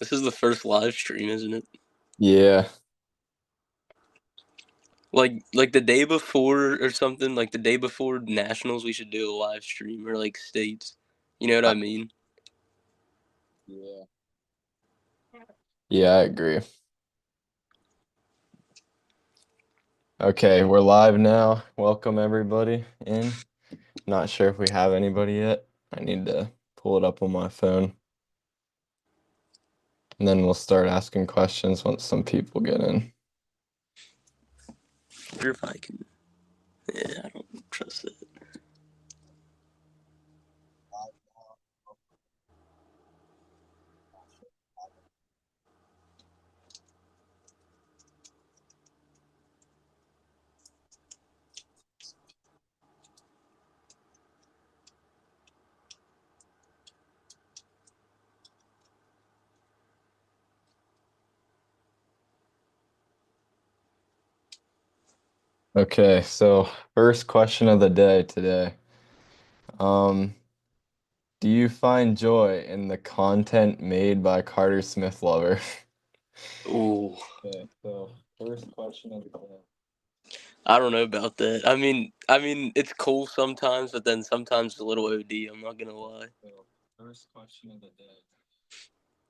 This is the first live stream, isn't it? Yeah. Like the day before or something, like the day before nationals, we should do a live stream or like states. You know what I- I mean? Yeah. Yeah, I agree. Okay, we're live now. Welcome everybody in. Not sure if we have anybody yet. I need to pull it up on my phone. And then we'll start asking questions once some people get in. I wonder if I can. Yeah, I don't trust it. Okay, so first question of the day today. Um, do you find joy in the content made by Carter Smith Lover? Ooh, Okay, so first question of the day. I don't know about that. I mean, it's cool sometimes, but then sometimes it's a little OD. I'm not gonna lie. So, first question of the day.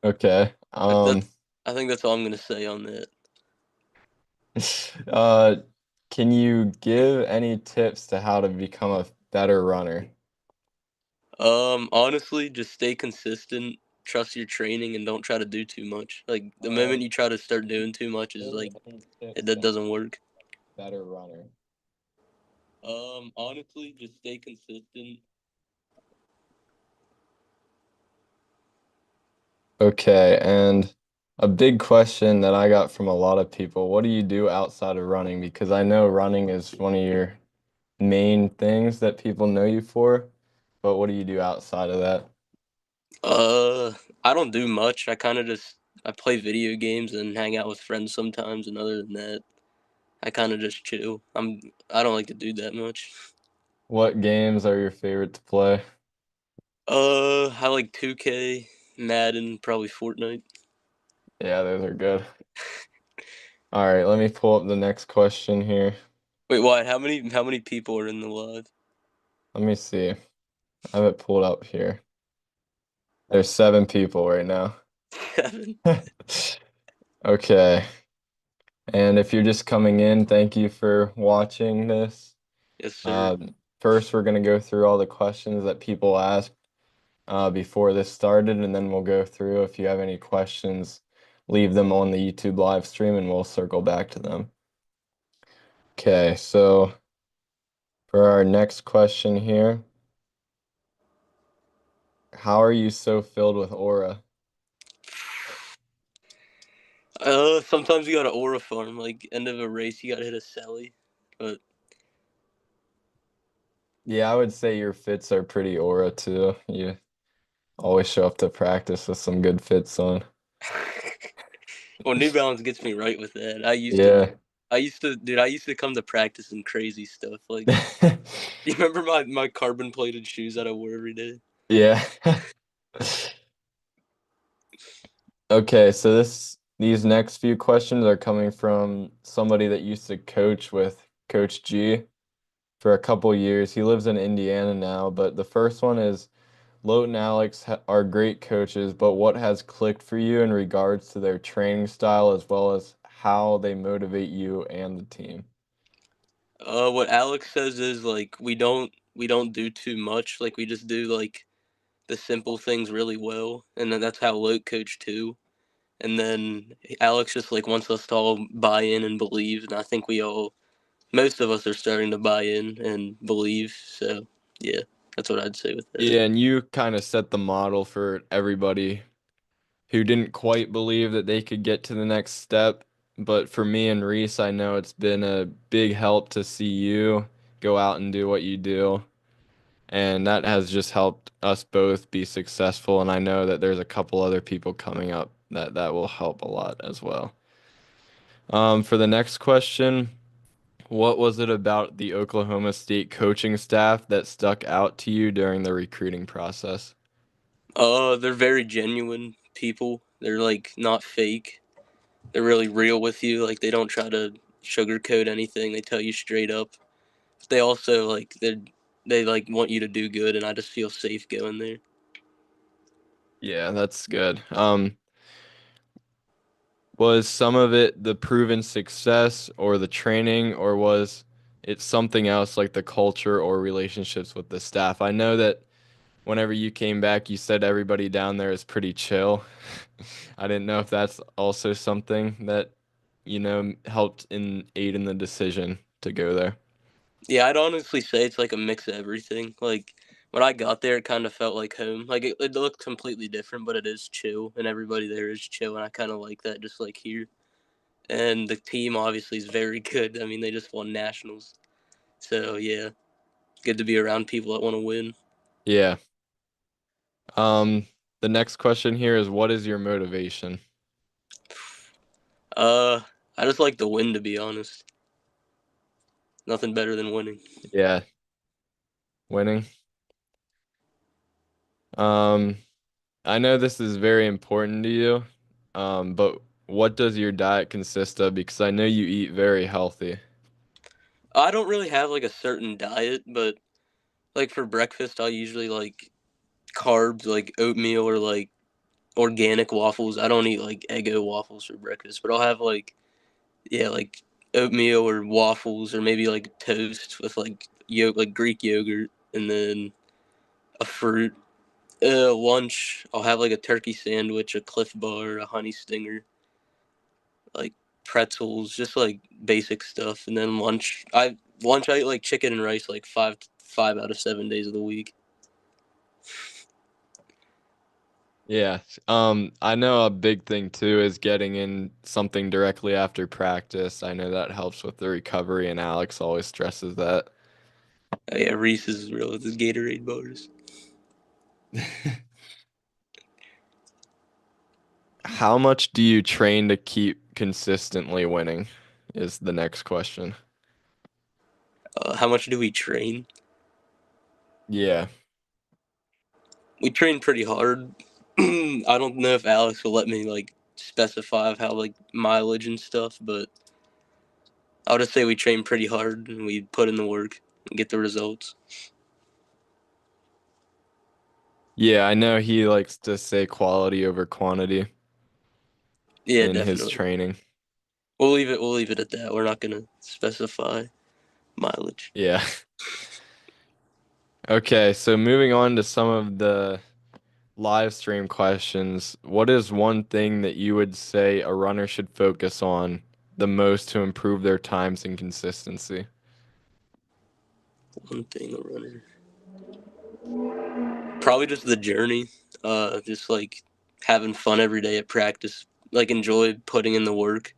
Okay. That's. I think that's all I'm gonna say on that. Uh, can you give any tips to how to become a better runner? Honestly, just stay consistent, trust your training, and don't try to do too much. Like the Uh, moment you try to start doing too much is give like any tips that to doesn't work. better runner. Honestly, just stay consistent. Okay, and a big question that I got from a lot of people, what do you do outside of running? Because I know running is one of your main things that people know you for, but what do you do outside of that? Uh, I don't do much. I play video games and hang out with friends sometimes, and other than that, I kind of just chill. I don't like to do that much. What games are your favorite to play? I like 2K, Madden, probably Fortnite. Yeah, those are good. All right, let me pull up the next question here. Wait, what? How many people are in the live? Let me see. I have it pulled up here. There's 7 people right now. Seven. Okay. And if you're just coming in, thank you for watching this. Yes, sir. First, we're going to go through all the questions that people asked before this started, and then we'll go through. If you have any questions, leave them on the YouTube live stream and we'll circle back to them. Okay, so for our next question here, how are you so filled with aura? Sometimes you gotta aura farm. Like end of a race, you gotta hit a celly. But Yeah, I would say your fits are pretty aura too. You always show up to practice with some good fits on. well, New Balance gets me right with that. Yeah. Dude. I used to come to practice in crazy stuff. Like, you remember my carbon plated shoes that I wore every day? Yeah. Okay, so these next few questions are coming from somebody that used to coach with Coach G for a couple years. He lives in Indiana now, but the first one is Lote and Alex are great coaches, but what has clicked for you in regards to their training style as well as how they motivate you and the team? What Alex says is like we don't do too much. Like we just do like the simple things really well, and then that's how Luke coached too. And then Alex just like wants us to all buy in and believe, and I think most of us are starting to buy in and believe. So yeah, that's what I'd say with that. Yeah, and you kind of set the model for everybody who didn't quite believe that they could get to the next step. But for me and Reese, I know it's been a big help to see you go out and do what you do. And that has just helped us both be successful. And I know that there's a couple other people coming up that will help a lot as well. For the next question, what was it about the Oklahoma State coaching staff that stuck out to you during the recruiting process? They're very genuine people. They're like not fake. They're really real with you. Like they don't try to sugarcoat anything. They tell you straight up. But they also like they like want you to do good, and I just feel safe going there. Yeah, that's good. Was some of it the proven success or the training, or was it something else like the culture or relationships with the staff? I know that whenever you came back, you said everybody down there is pretty chill. I didn't know if that's also something that, helped aid in the decision to go there. Yeah, I'd honestly say it's like a mix of everything. Like when I got there, it kind of felt like home. Like it looked completely different, but it is chill, and everybody there is chill, and I kind of like that, just like here. And the team obviously is very good. I mean, they just won nationals, so yeah, good to be around people that want to win. Yeah. Um, the next question here is what is your motivation? Uh, I just like the win, to be honest. Nothing better than winning. Yeah, winning. Um, I know this is very important to you, but what does your diet consist of? Because I know you eat very healthy. I don't really have like a certain diet, but like for breakfast, I'll usually like carbs, like oatmeal or like organic waffles. I don't eat like Eggo waffles for breakfast, but I'll have like yeah, like oatmeal or waffles or maybe like toast with like like Greek yogurt and then a fruit. Lunch, I'll have like a turkey sandwich, a Cliff Bar, a honey stinger, like pretzels, just like basic stuff. And then lunch I eat like chicken and rice like five out of 7 days of the week. Yeah. I know a big thing too is getting in something directly after practice. I know that helps with the recovery, and Alex always stresses that. Yeah, Reese's is real with the Gatorade bars. How much do you train to keep consistently winning? Is the next question. How much do we train? Yeah. We train pretty hard. I don't know if Alex will let me like specify of how like mileage and stuff, but I'll just say we train pretty hard and we put in the work and get the results. Yeah, I know he likes to say quality over quantity Yeah, in his definitely. training. We'll leave it at that. We're not gonna specify mileage. Yeah. Okay, so moving on to some of the live stream questions. What is one thing that you would say a runner should focus on the most to improve their times and consistency? One thing a runner. Probably just the journey. Just like having fun every day at practice. Like enjoy putting in the work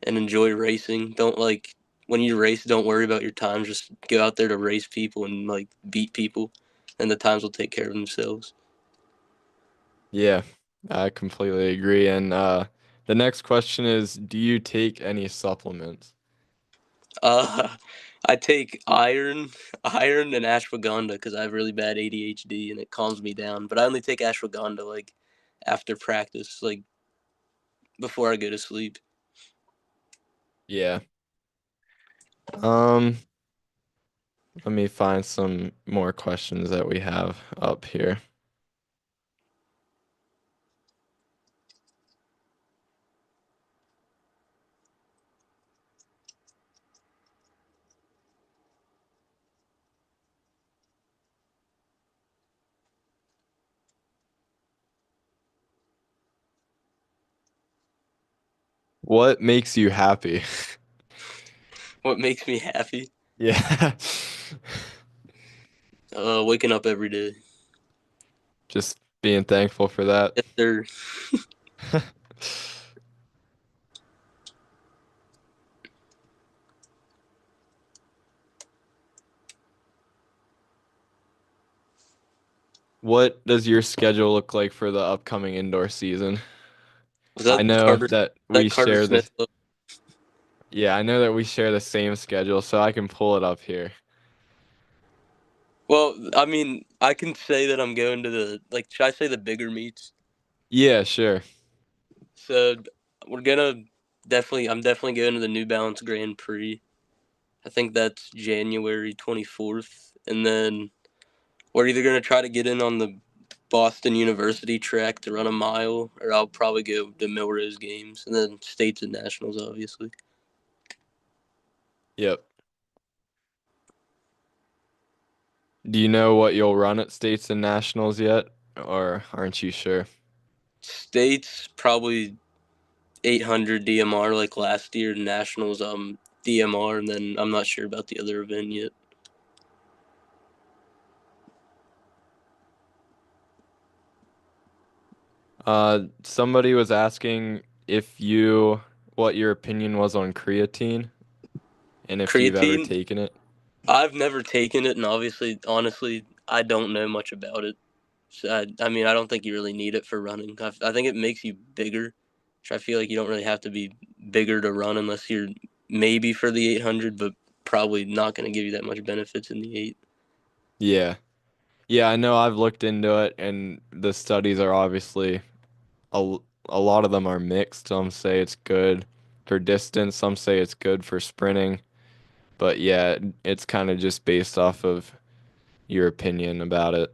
and enjoy racing. Don't like when you race, don't worry about your times. Just go out there to race people and like beat people, and the times will take care of themselves. Yeah, I completely agree. And the next question is, do you take any supplements? Uh, I take iron and ashwagandha because I have really bad ADHD and it calms me down. But I only take ashwagandha like after practice, like before I go to sleep. Yeah. Um, Let me find some more questions that we have up here. What makes you happy? What makes me happy? Yeah. Waking up every day. Just being thankful for that. If they're What does your schedule look like for the upcoming indoor season? was I know that we that Carter share the Smith? Yeah, I know that we share the same schedule, so I can pull it up here. Well, I mean, I can say that I'm going to the like. Should I say the bigger meets? Yeah, sure. So we're gonna definitely. I'm definitely going to the New Balance Grand Prix. I think that's January 24th, and then we're either gonna try to get in on the Boston University track to run a mile, or I'll probably go to Milrose Games, and then states and nationals, obviously. Yep. Do you know what you'll run at states and nationals yet, or aren't you sure? States probably 800 DMR like last year. Nationals DMR, and then I'm not sure about the other event yet. Somebody was asking if you what your opinion was on creatine and if you've ever Creatine, taken it. I've never taken it, and obviously, honestly, I don't know much about it. So I mean, I don't think you really need it for running. I think it makes you bigger, which I feel like you don't really have to be bigger to run unless you're maybe for the 800, but probably not going to give you that much benefits in the 8. Yeah. Yeah, I know I've looked into it and the studies are obviously a lot of them are mixed. Some say it's good for distance, some say it's good for sprinting. But yeah, it's kind of just based off of your opinion about it.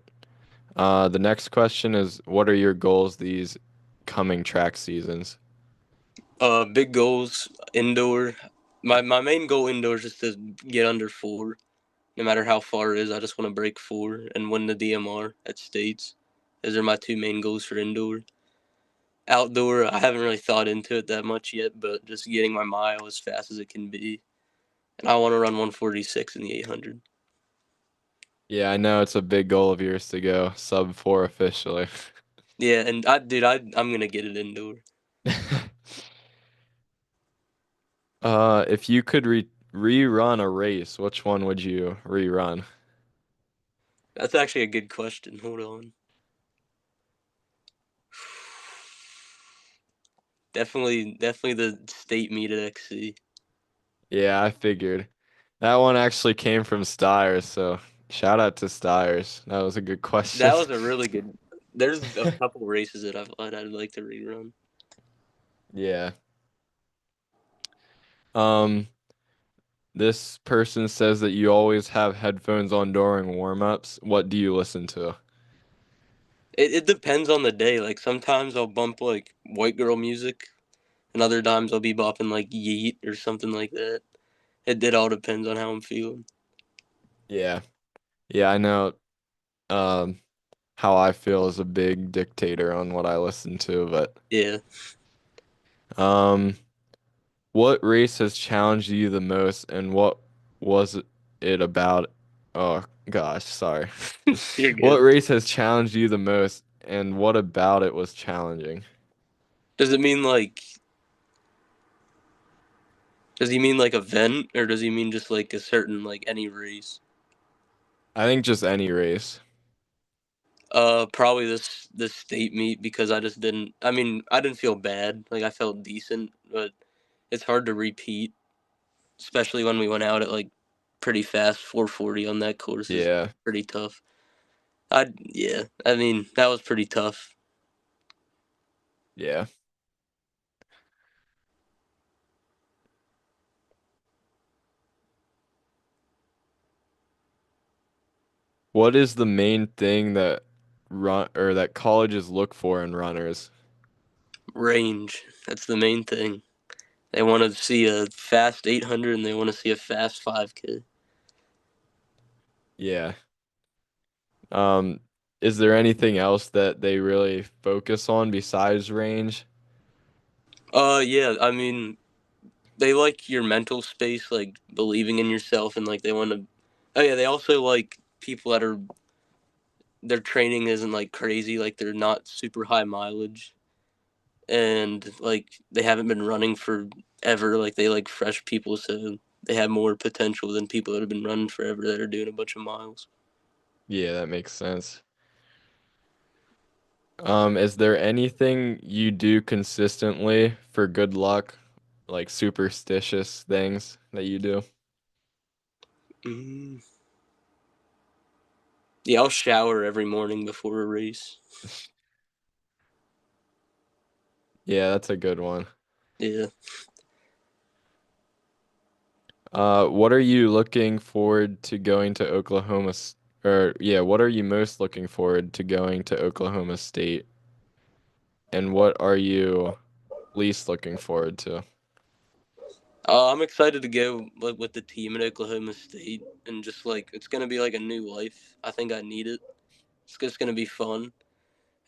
The next question is, what are your goals these coming track seasons? Big goals indoor. My main goal indoors is to get under 4. No matter how far it is, I just want to break 4 and win the DMR at states. Those are my two main goals for indoor. Outdoor, I haven't really thought into it that much yet, but just getting my mile as fast as it can be. And I want to run 146 in the 800. Yeah, I know it's a big goal of yours to go sub 4 officially. Yeah, and I'm gonna get it indoor. If you could rerun a race, which one would you rerun? That's actually a good question. Hold on. Definitely the state meet at XC. Yeah, I figured. That one actually came from Stires, so shout out to Stires. That was a good question. That was a really good. There's a couple races that I'd like to rerun. Yeah. Um, this person says that you always have headphones on during warm-ups. What do you listen to? It depends on the day. Like sometimes I'll bump like white girl music, and other times I'll be bopping like Yeet or something like that. It all depends on how I'm feeling. Yeah. Yeah, I know um how I feel is a big dictator on what I listen to, but Yeah, um what race has challenged you the most and what was it about? Oh gosh, sorry. you're What good. race has challenged you the most and what about it was challenging? Does it mean like? Does he mean like event, or does he mean just like a certain like any race? I think just any race. Probably this state meet because I just didn't. I mean, I didn't feel bad. Like I felt decent, but it's hard to repeat, especially when we went out at like pretty fast. 440 on that course is Yeah. pretty tough. Yeah. I mean, that was pretty tough. Yeah. What is the main thing that run or that colleges look for in runners? Range. That's the main thing. They want to see a fast 800 and they want to see a fast 5K. Yeah. Um, is there anything else that they really focus on besides range? Yeah. I mean, they like your mental space, like believing in yourself, and like they want to. Oh yeah, they also like people that are their training isn't like crazy, like they're not super high mileage, and like they haven't been running for ever. Like they like fresh people, so they have more potential than people that have been running forever that are doing a bunch of miles. Yeah, that makes sense. Is there anything you do consistently for good luck, like superstitious things that you do? Mm. Yeah, I'll shower every morning before a race. Yeah, that's a good one. Yeah. What are you looking forward to going to or yeah, what are you most looking forward to going to Oklahoma State? And what are you least looking forward to? I'm excited to go with the team at Oklahoma State and just like it's gonna be like a new life. I think I need it. It's just gonna be fun.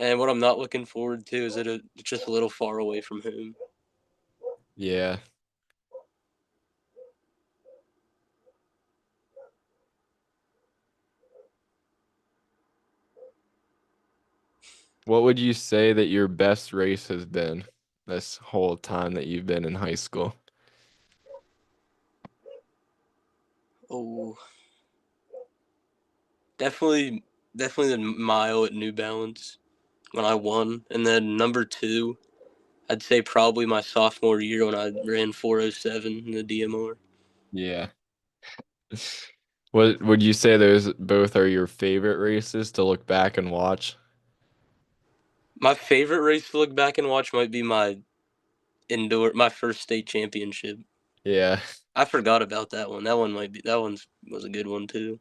And what I'm not looking forward to is that it's just a little far away from home. Yeah. What would you say that your best race has been this whole time that you've been in high school? Oh, definitely, definitely the mile at New Balance when I won, and then number two, I'd say probably my sophomore year when I ran 4:07 in the DMR. Yeah. What would you say those both are your favorite races to look back and watch? My favorite race to look back and watch might be my first state championship. Yeah. I forgot about that one. That one was a good one too.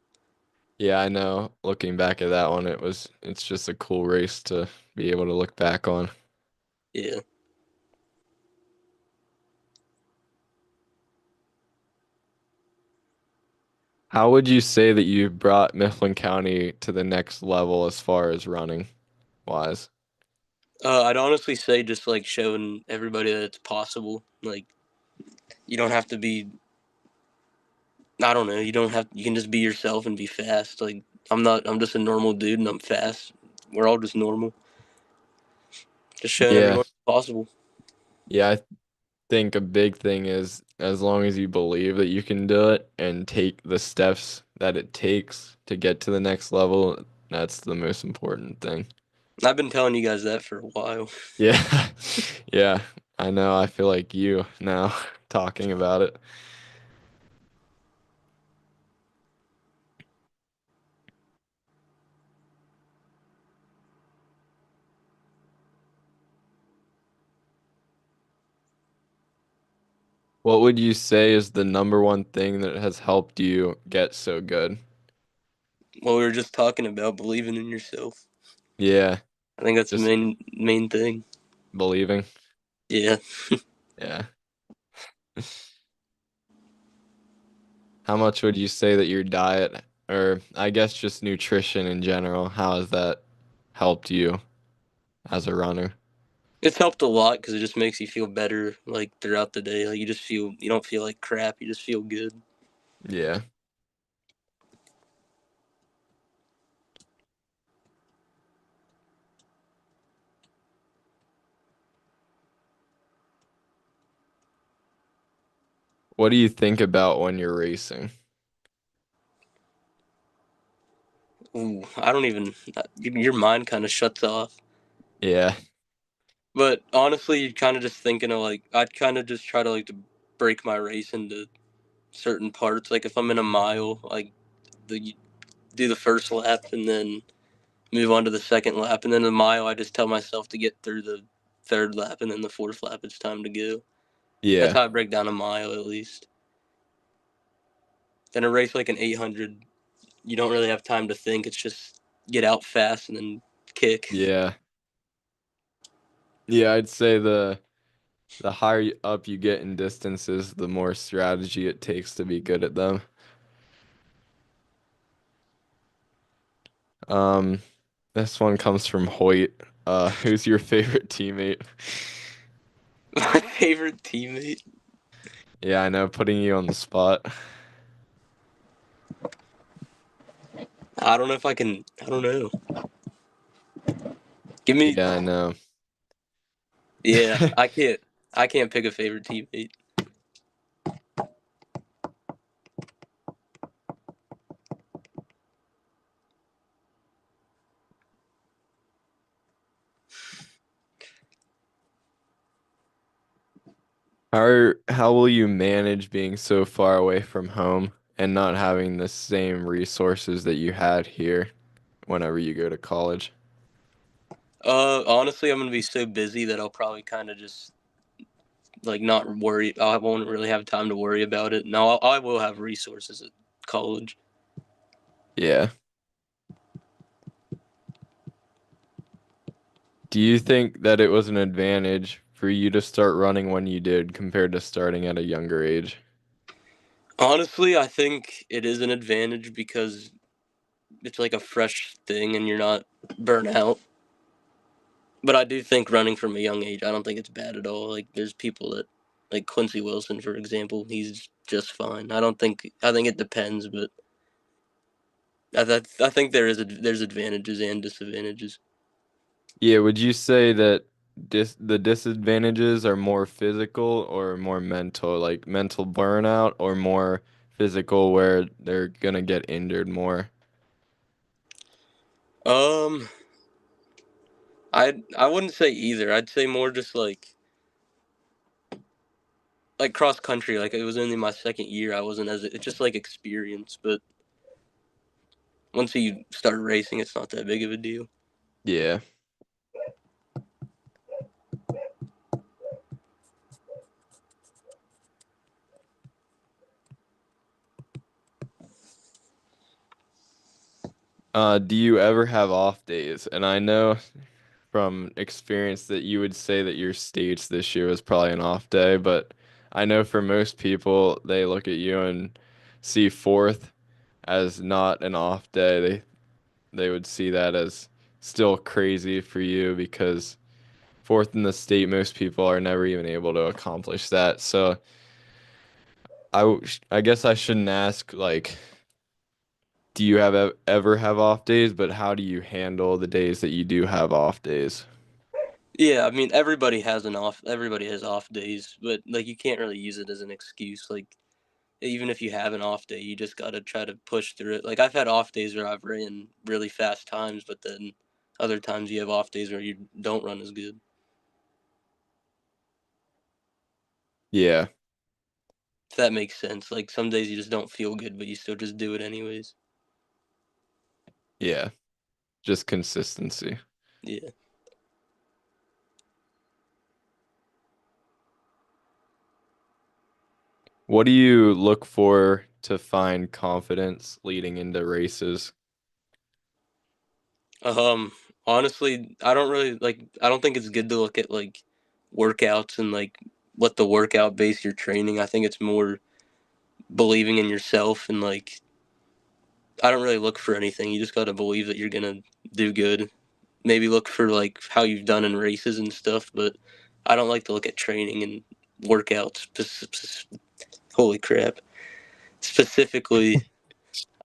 Yeah, I know. Looking back at that one, it's just a cool race to be able to look back on. Yeah. How would you say that you brought Mifflin County to the next level as far as running wise? I'd honestly say just like showing everybody that it's possible. Like you don't have to be. I don't know. You don't have. You can just be yourself and be fast. Like I'm not. I'm just a normal dude and I'm fast. We're all just normal. Just showing Yeah. everyone it's possible. Yeah, I think a big thing is as long as you believe that you can do it and take the steps that it takes to get to the next level, that's the most important thing. I've been telling you guys that for a while. Yeah. Yeah, I know. I feel like you now talking about it. What would you say is the number one thing that has helped you get so good? Well, we were just talking about believing in yourself. Yeah, I think that's the just main thing. believing. Yeah. Yeah. How much would you say that your diet, or I guess just nutrition in general, how has that helped you as a runner? It's helped a lot because it just makes you feel better like throughout the day. Like you don't feel like crap. You just feel good. Yeah. What do you think about when you're racing? Ooh, I don't even. Your mind kind of shuts off. Yeah. But honestly, you kind of just thinking of like I'd kind of just try to like to break my race into certain parts. Like if I'm in a mile, like you do the first lap and then move on to the second lap, and then the mile I just tell myself to get through the third lap, and then the fourth lap it's time to go. That's Yeah. how I break down a mile at least. Then a race like an 800, you don't really have time to think. It's just get out fast and then kick. Yeah. Yeah, I'd say the higher up you get in distances, the more strategy it takes to be good at them. Um, this one comes from Hoyt. Who's your favorite teammate? My favorite teammate. Yeah, I know, putting you on the spot. I don't know if I can. I don't know. Give me. Yeah, I know. Yeah, I can't. I can't pick a favorite teammate. How will you manage being so far away from home and not having the same resources that you had here whenever you go to college? Honestly, I'm gonna be so busy that I'll probably kind of just like not worry. I won't really have time to worry about it. No, I will have resources at college. Yeah. Do you think that it was an advantage for you to start running when you did compared to starting at a younger age? Honestly, I think it is an advantage because it's like a fresh thing and you're not burnt out. But I do think running from a young age, I don't think it's bad at all. Like there's people that, like Quincy Wilson, for example, he's just fine. I don't think I think it depends, but I think there's advantages and disadvantages. Yeah, would you say that the disadvantages are more physical or more mental, like mental burnout, or more physical where they're gonna get injured more? Um, I wouldn't say either. I'd say more just like cross country. Like it was only my second year. I wasn't as it's just like experience, but once you start racing, it's not that big of a deal. Yeah. Do you ever have off days? And I know from experience that you would say that your states this year was probably an off day, but I know for most people, they look at you and see fourth as not an off day. They would see that as still crazy for you because fourth in the state, most people are never even able to accomplish that. So I guess I shouldn't ask like, do you ever have off days, but how do you handle the days that you do have off days? Yeah, I mean everybody has off days, but like you can't really use it as an excuse. Like even if you have an off day, you just gotta try to push through it. Like I've had off days where I've ran really fast times, but then other times you have off days where you don't run as good. Yeah, If that makes sense. Like some days you just don't feel good, but you still just do it anyways. yeah, just consistency. Yeah. What do you look for to find confidence leading into races? Um Honestly, I don't really like I don't think it's good to look at like workouts and like what the workout base your training. I think it's more believing in yourself and like I don't really look for anything. You just got to believe that you're going to do good. Maybe look for like how you've done in races and stuff, but I don't like to look at training and workouts. Holy crap. Specifically,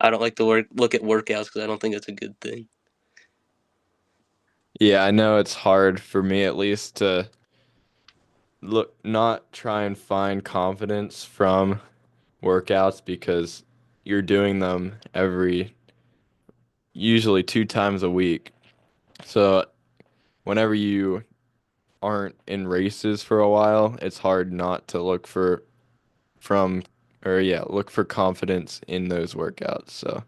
I don't like to look at workouts because I don't think that's a good thing. Yeah, I know it's hard for me at least to look not try and find confidence from workouts because you're doing them every usually 2 times a week. So whenever you aren't in races for a while, it's hard not to look for from or yeah, look for confidence in those workouts. So,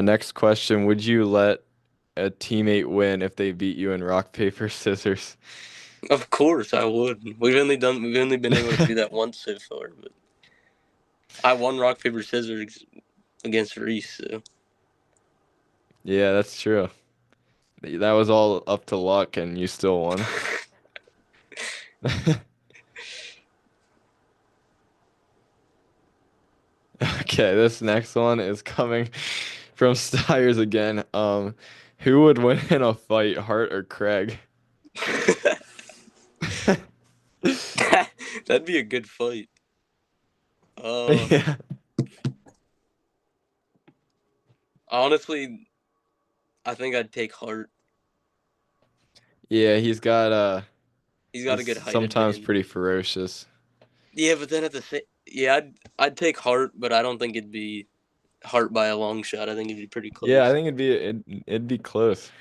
next question, would you let a teammate win if they beat you in rock, paper, scissors? Of course, I would. We've only been able to do that once so far, but I won rock paper scissors against Reese. So Yeah, that's true. That was all up to luck and you still won. Okay, this next one is coming from Stiers again. Who would win in a fight, Hart or Craig? that'd be a good fight. Uh, Yeah. Honestly, I think I'd take Hart. Yeah, He's got he's a good height sometimes advantage. pretty ferocious. Yeah, but then at the same, yeah, I'd take Hart, but I don't think it'd be Hart by a long shot. I think it'd be pretty Yeah, I close. think it'd be close.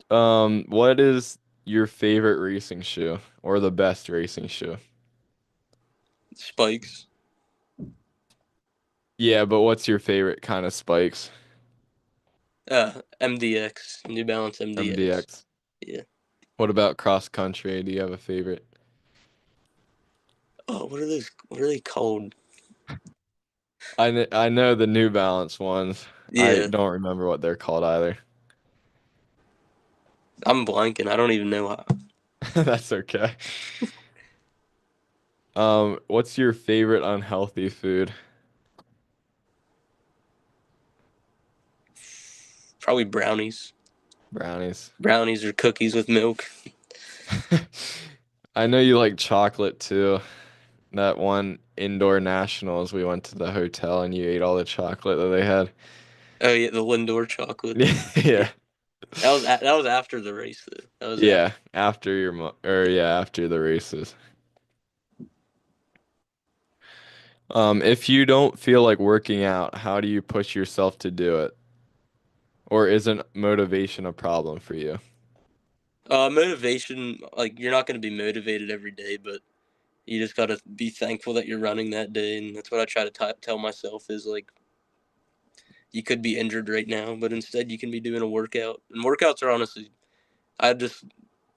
What is your favorite racing shoe or the best racing shoe? Spikes. Yeah, but what's your favorite kind of spikes? MDX, New Balance MDX. MDX. Yeah. What about cross country? Do you have a favorite? Oh, what are those? What are they called? I know the New Balance ones. I Yeah, don't remember what they're called either. I'm blanking. I don't even know how. That's okay. What's your favorite unhealthy food? Probably brownies. Brownies. Brownies or cookies with milk. I know you like chocolate too. That one indoor nationals, we went to the hotel and you ate all the chocolate that they had. Oh yeah, the Lindor chocolate. Yeah, Yeah. that was after the race though. That was after. Yeah, after your mo or yeah, after the races. If you don't feel like working out, how do you push yourself to do it? Or isn't motivation a problem for you? Motivation, like you're not going to be motivated every day, but you just got to be thankful that you're running that day, and that's what I try to tell myself is like you could be injured right now, but instead you can be doing a workout. And workouts are honestly, I just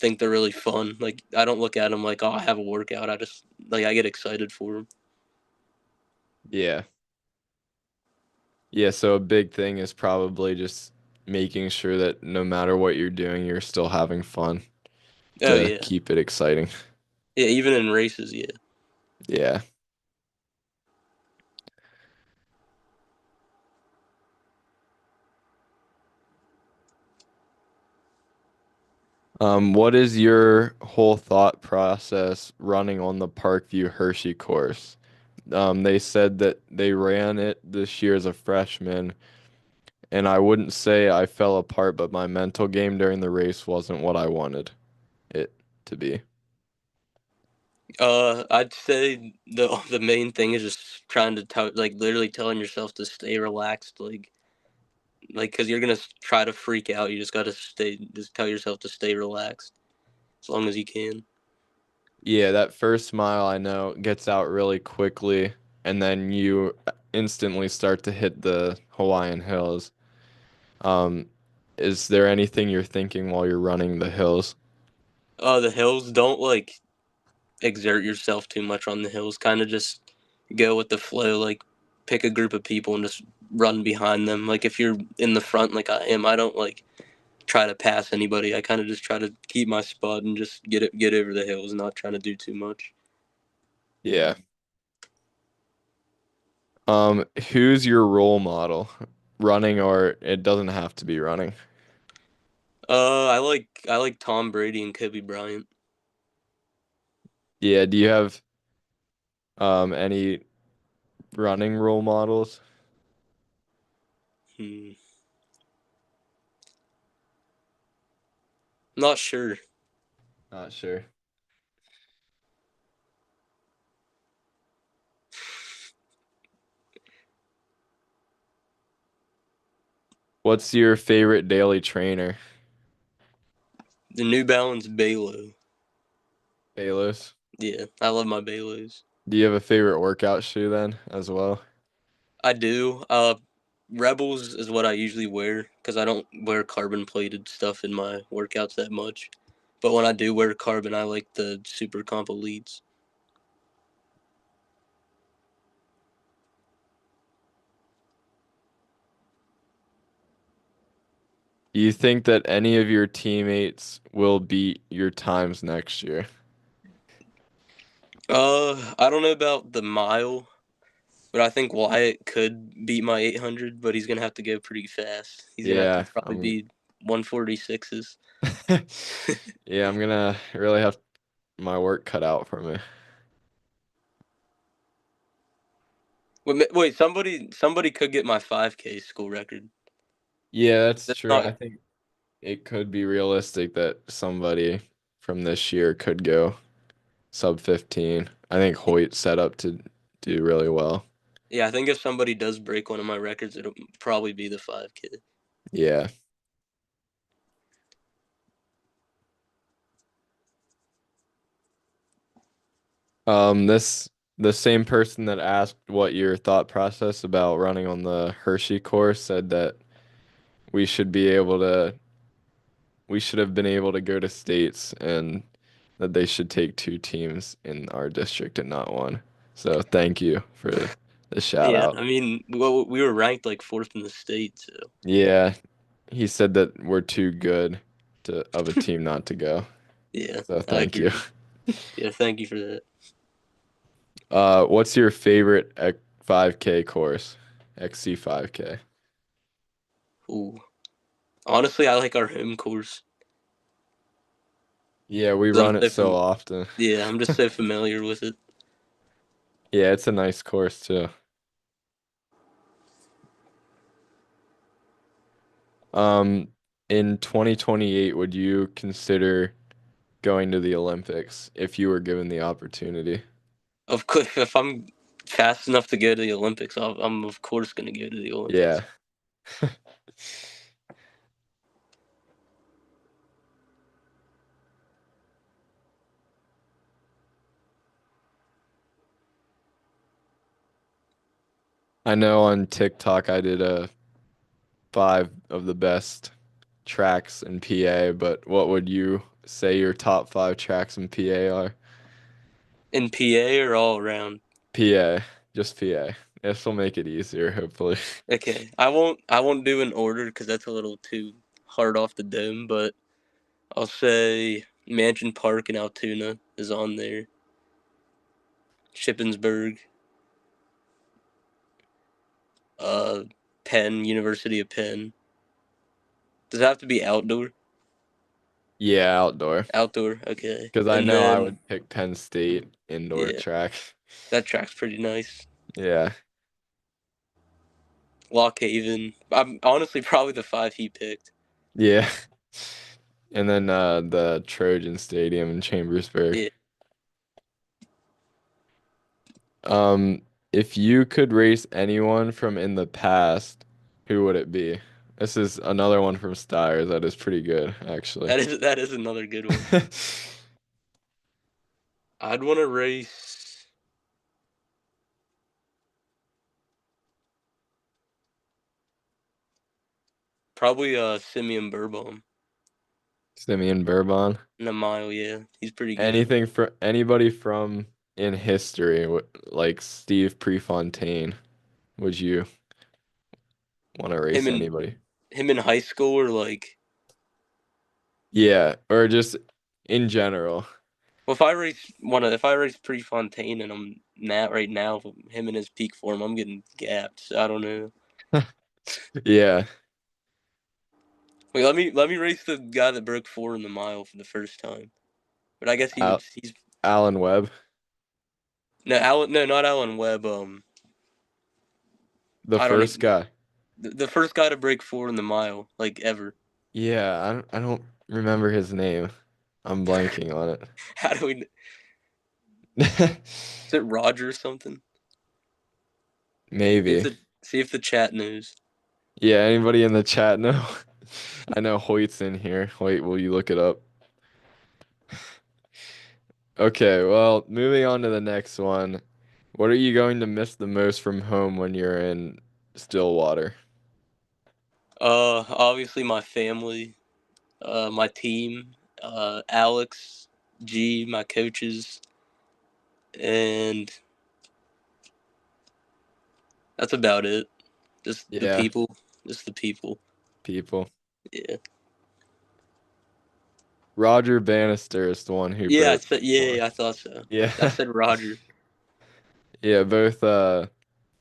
think they're really fun. Like I don't look at them like, oh, I have a workout. I just like I get excited for them. Yeah. Yeah, so a big thing is probably just making sure that no matter what you're doing, you're still having fun Oh to yeah, keep it exciting. yeah. Even in races, yeah. Yeah. What is your whole thought process running on the Parkview Hershey course? They said that they ran it this year as a freshman, and I wouldn't say I fell apart, but my mental game during the race wasn't what I wanted it to be. I'd say the main thing is just trying to tell, like literally telling yourself to stay relaxed, like because you're gonna try to freak out. You just gotta just tell yourself to stay relaxed as long as you can. Yeah, that first mile I know gets out really quickly, and then you instantly start to hit the Hawaiian Hills. Um, is there anything you're thinking while you're running the hills? The hills, don't like exert yourself too much on the hills. Kind of just go with the flow. Like pick a group of people and just run behind them. Like if you're in the front, like I am, I don't like try to pass anybody. I kind of just try to keep my spot and just get over the hills, not trying to do too much. Yeah. Who's your role model? Running or it doesn't have to be running. I like Tom Brady and Kobe Bryant. Yeah, do you have any running role models? Hmm. Not sure. Not sure. What's your favorite daily trainer? The New Balance Balo. Bayless. Yeah, I love my Balos. Do you have a favorite workout shoe then as well? I do. Rebels is what I usually wear because I don't wear carbon plated stuff in my workouts that much. But when I do wear carbon, I like the Super Comp Elites. Do you think that any of your teammates will beat your times next year? I don't know about the mile, but I think Wyatt could beat my 800, but he's gonna have to go pretty fast. He's gonna have to Yeah, probably I'm be 146s. yeah, I'm gonna really have my work cut out for me. Wait, somebody could get my 5K school record. Yeah, that's That's true. not. I think it could be realistic that somebody from this year could go sub 15. I think Hoyt's set up to do really well. Yeah, I think if somebody does break one of my records, it'll probably be the 5K. Yeah. This The same person that asked what your thought process about running on the Hershey course said that we should be able to, we should have been able to go to states and that they should take two teams in our district and not one. So thank you for the shout Yeah, out. I mean, well, we were ranked like fourth in the state, so Yeah, he said that we're too good of a team not to go. yeah, So I thank you. agree. Yeah, thank you for that. What's your favorite 5K course? XC 5K. Ooh, honestly, I like our home course. Yeah, we 'Cause I'm run it so so often. yeah, I'm just so familiar with it. Yeah, it's a nice course too. Um, in 2028, would you consider going to the Olympics if you were given the opportunity? Of course, if I'm fast enough to go to the Olympics, I'm of course gonna go to the Yeah. Olympics. I know on TikTok I did a five of the best tracks in PA, but what would you say your top five tracks in PA are? In PA or all around? PA, just PA. This will make it easier, hopefully. Okay, I won't do an order because that's a little too hard off the dome. But I'll say Mansion Park in Altoona is on there. Shippensburg, uh, Penn, University of Penn. Does it have to be outdoor? Yeah, outdoor. Outdoor, okay. Because I And know I then would pick Penn State indoor yeah, track. that track's pretty nice. Yeah. Lock Haven. I'm honestly probably the five he picked. Yeah. And then the Trojan Stadium in Chambersburg. Yeah. Um, if you could race anyone from in the past, who would it be? This is another one from Stires that is pretty good, actually. That is another good one. I'd want to race probably Simeon Burbaum Simeon Bourbon. in a mile. Yeah, he's pretty good. Anything for anybody from in history, like Steve Prefontaine, would you want to Him race in anybody? him in high school or like Yeah, or just in general. well, if I race Prefontaine and I'm not right now him in his peak form, I'm getting gapped. So I don't know. Yeah, Wait, let me race the guy that broke 4 in the mile for the first time. But I guess Al he's Alan Webb, no, not Alan Webb. the I don't first even guy. the first guy to break 4 in the mile like ever. Yeah, I don't remember his name. I'm blanking on How do we? it. Is it Roger or something? Maybe. See if the chat knows. Yeah, anybody in the chat know? I know Hoyt's in here. Hoyt, will you look it up? Okay, well, moving on to the next one. What are you going to miss the most from home when you're in Stillwater? Obviously my family, my team, Alex, G, my coaches, and that's about it. Just the Yeah, people. Just the people. people. Yeah. Roger Bannister is the one who Yeah, broke four. I thought so. Yeah. I said Roger. Yeah, both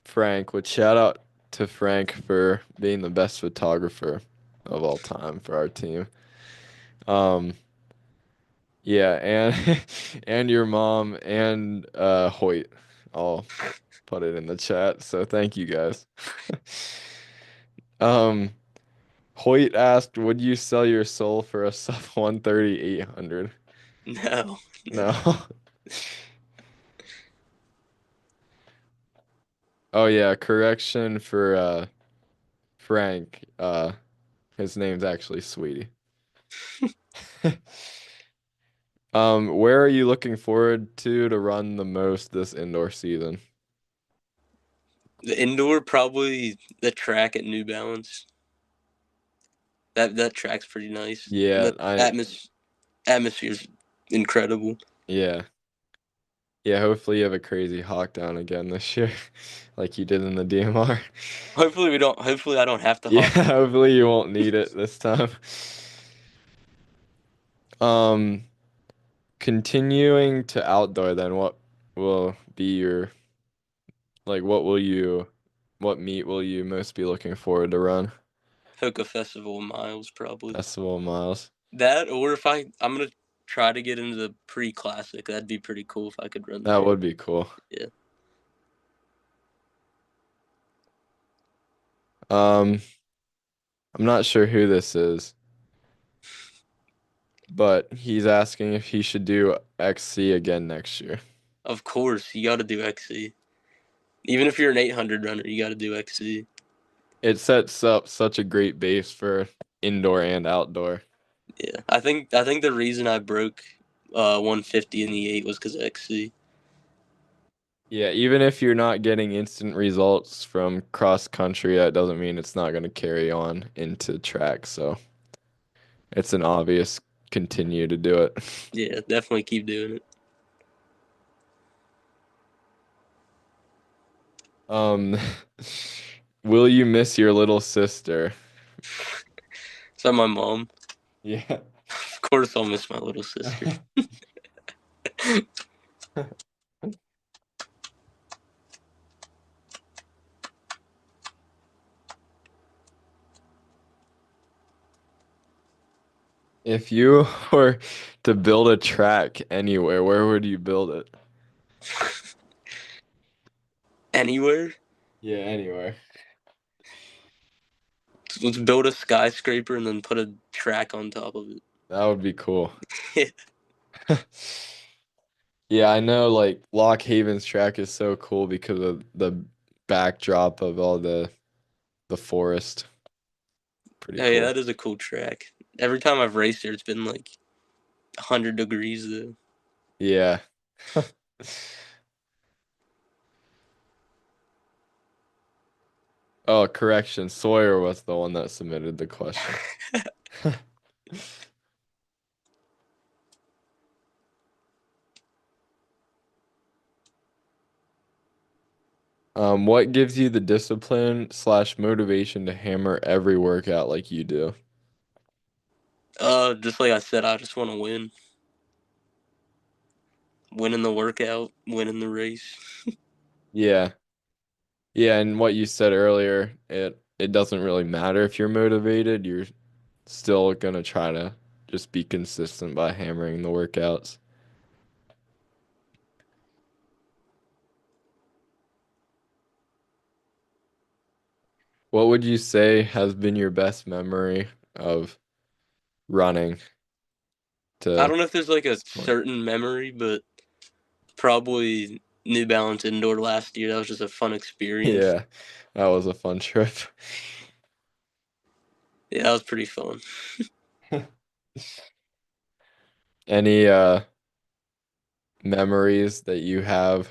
Frank, would shout out to Frank for being the best photographer of all time for our team. Um, yeah, and and your mom and Hoyt all put it in the chat. So thank you guys. Um, Hoyt asked, "Would you sell your soul for a sub 130 800?" No, no. No. Oh yeah, correction for Frank. His name's actually Sweetie. Where are you looking forward to run the most this indoor season? The indoor, probably the track at New Balance. That track's pretty nice. Yeah, The atmosphere's incredible. yeah. Yeah, hopefully you have a crazy hawk down again this year, like you did in the DMR. Hopefully we don't. Hopefully I don't have to Yeah, hawk. hopefully you won't need it this time. Um, Continuing to outdoor, then what will be your what meet will you most be looking forward to run? Hoka Festival miles probably. Festival miles. That, or if I'm gonna try to get into the pre-classic. That'd be pretty cool if I could run That that. would be cool. Yeah. Um, I'm not sure who this is, but he's asking if he should do XC again next year. Of course, you got to do XC. Even if you're an 800 runner, you got to do XC. It sets up such a great base for indoor and outdoor. Yeah, I think the reason I broke 150 in the 8 was because of XC. Yeah, even if you're not getting instant results from cross country, that doesn't mean it's not going to carry on into track. So it's an obvious continue to do it. Yeah, definitely keep doing it. Um, will you miss your little sister? So my mom, Yeah. of course, I'll miss my little sister. If you were to build a track anywhere, where would you build it? Anywhere, Yeah, anywhere. let's build a skyscraper and then put a track on top of That would be cool. it. Yeah, I know like Lock Haven's track is so cool because of the backdrop of all the forest. Pretty Oh yeah, cool. that is a cool track. Every time I've raced there, it's been like 100 degrees though. Yeah. Oh, correction. Sawyer was the one that submitted the question. What gives you the discipline slash motivation to hammer every workout like you do? Just like I said, I just want to win. Winning the workout, winning the race. Yeah. Yeah, and what you said earlier, it doesn't really matter if you're motivated, you're still gonna try to just be consistent by hammering the workouts. What would you say has been your best memory of running I to don't know if there's like a this point? certain memory, but probably New Balance indoor last year. That was just a fun experience. Yeah, that was a fun trip. Yeah, that was pretty fun. Any memories that you have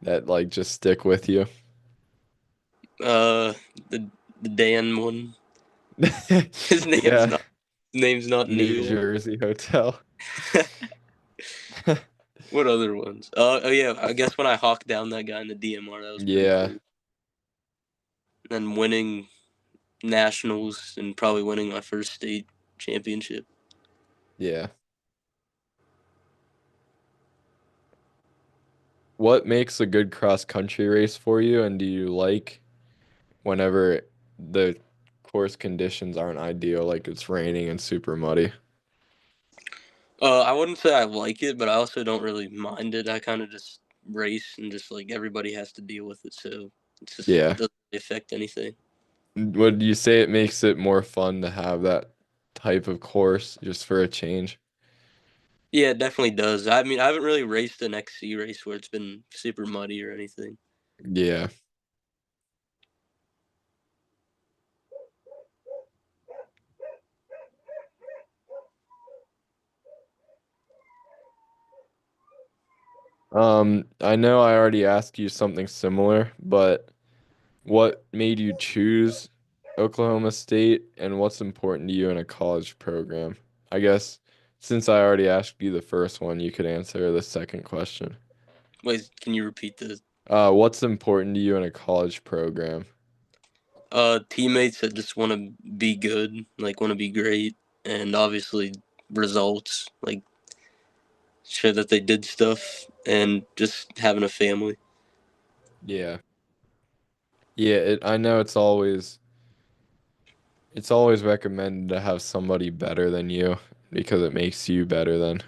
that like just stick with you? Uh, the the Dan one. His name's Yeah, not name's not New Neil. Jersey hotel. What other ones? Oh yeah, I guess when I hawked down that guy in the DMR, that was pretty Yeah, cool. And then winning nationals and probably winning my first state championship. yeah. What makes a good cross country race for you, and do you like whenever the course conditions aren't ideal, like it's raining and super muddy? I wouldn't say I like it, but I also don't really mind it. I kind of just race and just like everybody has to deal with it, so it's just Yeah. doesn't really affect anything. Would you say it makes it more fun to have that type of course just for a change? Yeah, it definitely does. I mean, I haven't really raced an XC race where it's been super muddy or anything. Yeah. I know I already asked you something similar, but what made you choose Oklahoma State and what's important to you in a college program? I guess since I already asked you the first one, you could answer the second question. Wait, can you repeat the What's important to you in a college program? teammates that just want to be good, like want to be great, and obviously results, like show that they did stuff, and just having a family. Yeah. Yeah, I know it's always recommended to have somebody better than you because it makes you better then.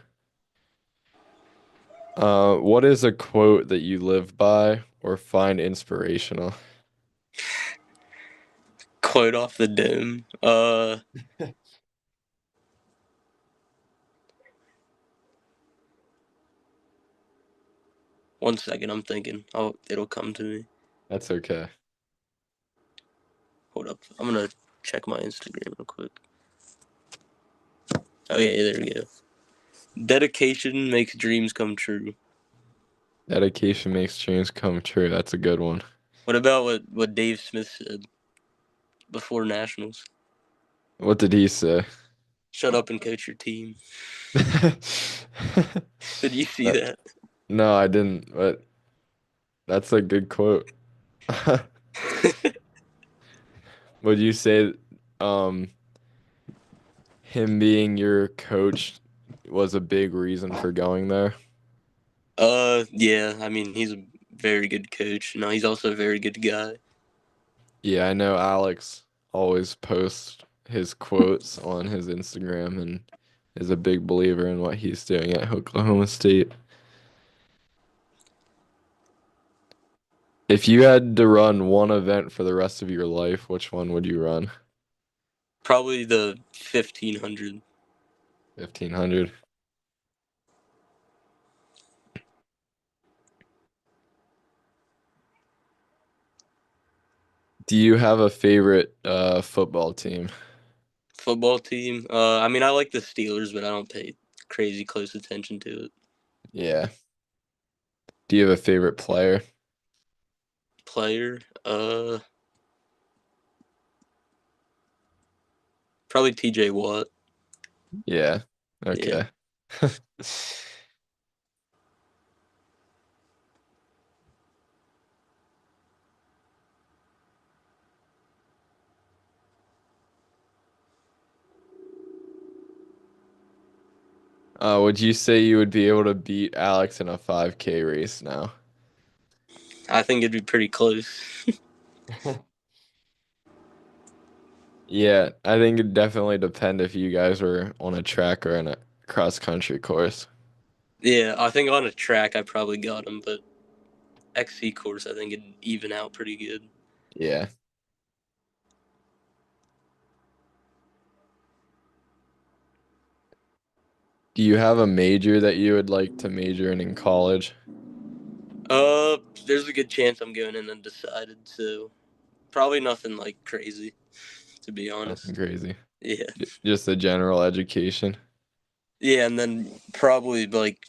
What is a quote that you live by or find inspirational? Quote off the dome. 1 second, I'm thinking. Oh, it'll come to me. That's okay. Hold up, I'm gonna check my Instagram real quick. Oh yeah, there we go. Dedication makes dreams come true. Dedication makes dreams come true. That's a good one. What about what Dave Smith said before nationals? What did he say? Shut up and coach your team. Did you see Uh, that? No, I didn't, but that's a good quote. Would you say um him being your coach was a big reason for going there? Yeah. I mean, he's a very good coach. No, he's also a very good guy. Yeah, I know Alex always posts his quotes on his Instagram and is a big believer in what he's doing at Oklahoma State. If you had to run one event for the rest of your life, which one would you run? Probably the 1500. 1500. Do you have a favorite football team? Football team. I mean, I like the Steelers, but I don't pay crazy close attention to it. Yeah. Do you have a favorite player? Player. Probably T.J. Watt. Yeah. Yeah. Okay. Would you say you would be able to beat Alex in a 5K race now? I think it'd be pretty close. Yeah, I think it'd definitely depend if you guys were on a track or in a cross country course. Yeah, I think on a track I probably got him, but XC course I think it'd even out pretty good. Yeah. Do you have a major that you would like to major in college? There's a good chance I'm going in undecided, so probably nothing like crazy, to be Nothing honest. crazy. Yeah. Just a general education. Yeah, and then probably like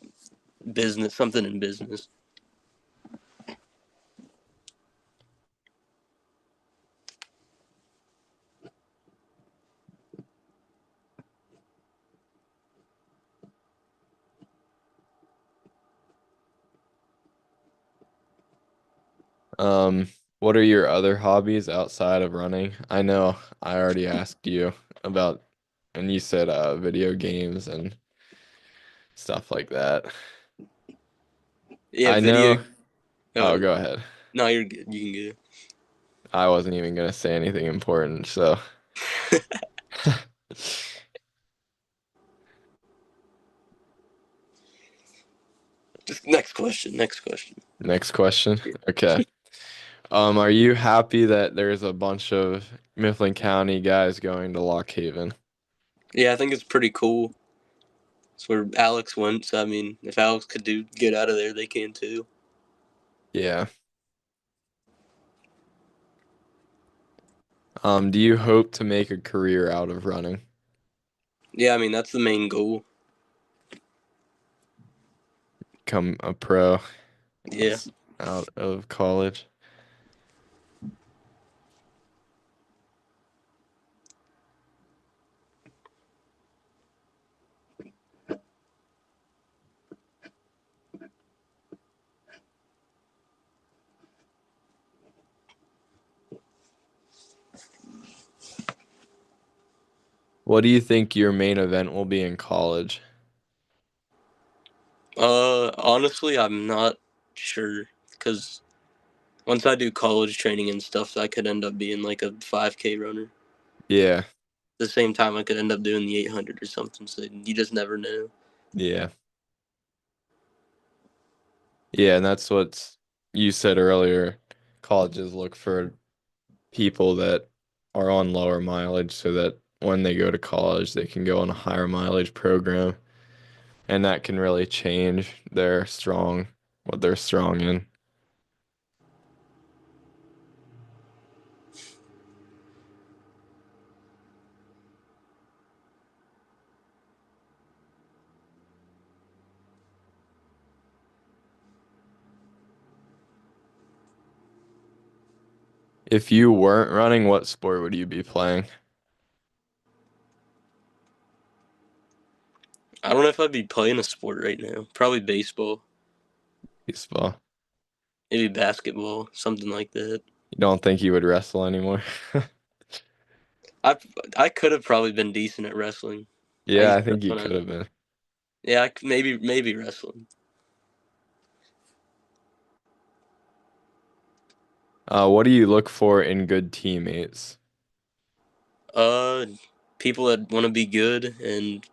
business, something in business. Um, what are your other hobbies outside of running? I know I already asked you about, and you said video games and stuff like that. Yeah, I video. know. Oh, go ahead. No, you're good. You can I wasn't even gonna say anything important, so. go. Just next question. Next question. Next question. Okay. Are you happy that there's a bunch of Mifflin County guys going to Lock Haven? Yeah, I think it's pretty cool. It's where Alex went. So I mean, if Alex could get out of there, they can too. Yeah. Do you hope to make a career out of running? Yeah, I mean that's the main goal. become a pro Yeah. out of college. What do you think your main event will be in college? Honestly, I'm not sure because once I do college training and stuff, I could end up being like a 5K runner. Yeah, At the same time, I could end up doing the 800 or something. So you just never know. yeah. Yeah, and that's what you said earlier. Colleges look for people that are on lower mileage so that when they go to college, they can go on a higher mileage program. And that can really change what they're strong in. If you weren't running, what sport would you be playing? I don't know if I'd be playing a sport right now. Probably baseball, Baseball. maybe basketball, something like that. You don't think you would wrestle anymore? I I could have probably been decent at wrestling. I Yeah, used I to think you when I could have been. yeah maybe wrestling. What do you look for in good teammates? Uh, People that want to be good and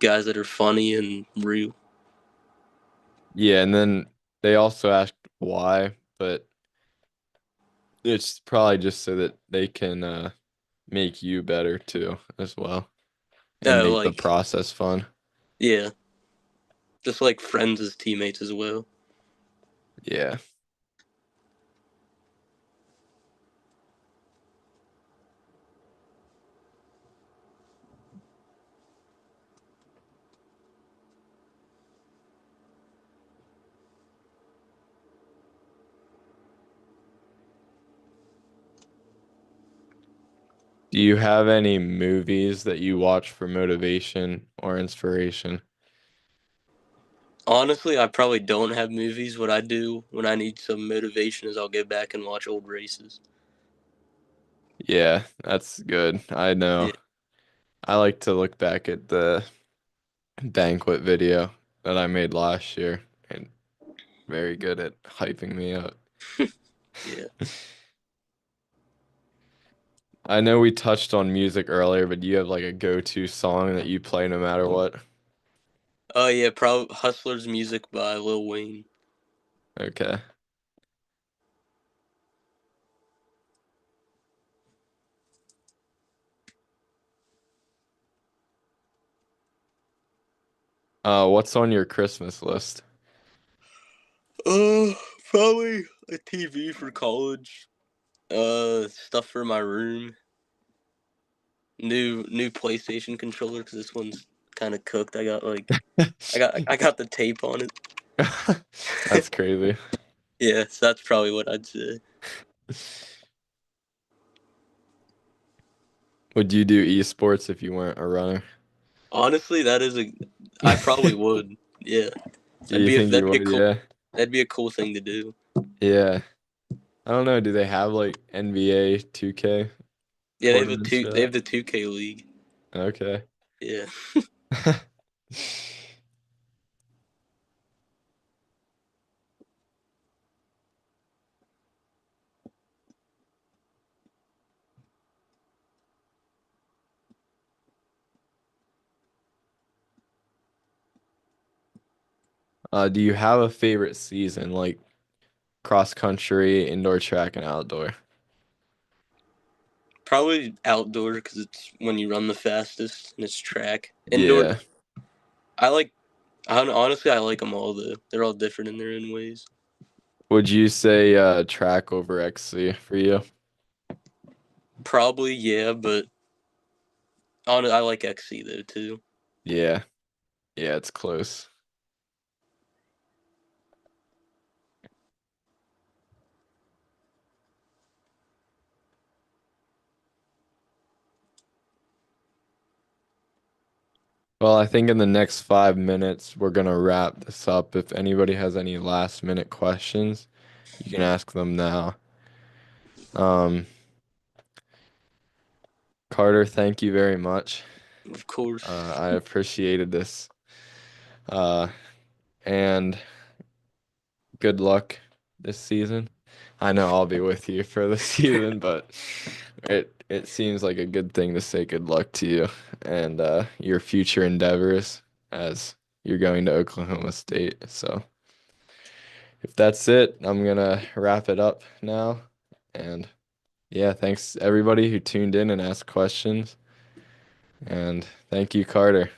guys that are funny and real. Yeah, and then they also asked why, but it's probably just so that they can make you better too, as well, and No, make the like process fun. yeah, just like friends as teammates as well. Yeah. Do you have any movies that you watch for motivation or inspiration? Honestly, I probably don't have movies. What I do when I need some motivation is I'll go back and watch old races. Yeah, that's good. I know. Yeah. I like to look back at the banquet video that I made last year and very good at hyping me up. Yeah. I know we touched on music earlier, but do you have like a go-to song that you play no matter what? Oh yeah, probably Hustler's Music by Lil Wayne. Okay. What's on your Christmas list? Uh, Probably a TV for college. Stuff for my room. New PlayStation controller because this one's kind of cooked. I got the tape on it. That's crazy. Yeah, so that's probably what I'd say. Would you do esports if you weren't a runner? Honestly, I probably would. Yeah, You think you would? Yeah. that'd be a cool thing to do. Yeah. I don't know. Do they have like NBA 2K Yeah, tournaments for they have that? the 2K league. Okay. Yeah. Do you have a favorite season, like cross country, indoor track, and outdoor? Probably outdoor because it's when you run the fastest and it's track. Indoor, Yeah. I like. Honestly, I like them all though. They're all different in their own ways. Would you say track over XC for you? Probably yeah, but I like XC though too. Yeah. Yeah, it's close. Well, I think in the next 5 minutes, we're gonna wrap this up. If anybody has any last minute questions, you can ask them now. Um, Carter, thank you very much. Of course. I appreciated this. Uh, and good luck this season. I know I'll be with you for the season, but it seems like a good thing to say good luck to you and your future endeavors as you're going to Oklahoma State. So if that's it, I'm gonna wrap it up now. And yeah, thanks everybody who tuned in and asked questions. And thank you, Carter.